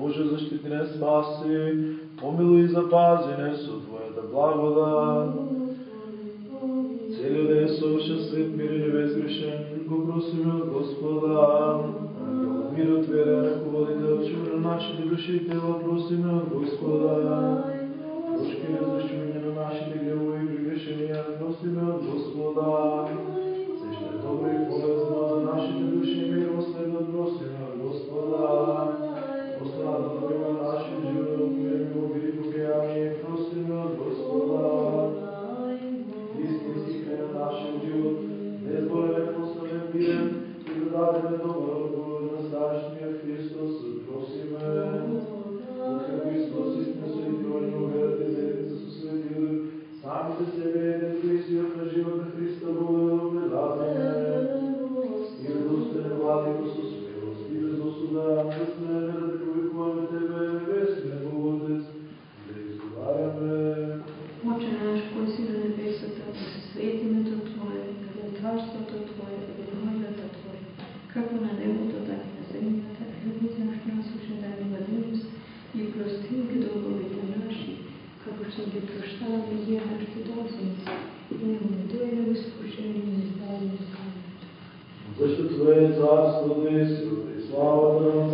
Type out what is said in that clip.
Боже, защити нас, спаси, помилуй и запази нас от Твоята благодат. Целият ден совършен свет, мир и безгрешен, го просим от Господа. Ангел мир от вера, ръководител, чува на нашите души и тела, просим от Господа. Прошки разрешение на нашите грехове и прегрешения, просим от Господа. Също добро и полезно за нашите души и милостта, просим от Господа. Господа, да добива нашия живот, мир и обиди покаяние, просим от Господа. Истински край на нашия живот, безболен, пославен, мирен и да дадем добър отговор на старшния Христос, просиме. От Христос истина светилни уверът и заедница със Светия Дух, сами за себе и силът на живот на Христа Бога предадене. И радостен владико с милост и безосуда, мъсне да повикуваме Тебе, небесния Боготец, да изговаряме. Отче наш, кой си на небесата, да се свети името Твое, да бъде царството Твое, да бъде волята Твоя, како на небото, така и на земята. Хлебът наш насущен дай ни днес и прости ни долговите наши, како што ги прощаваме и ние нашите должници. И не ни доведи во искушение, и не избави от лукавиот. Защото Твое царство, силата и славата на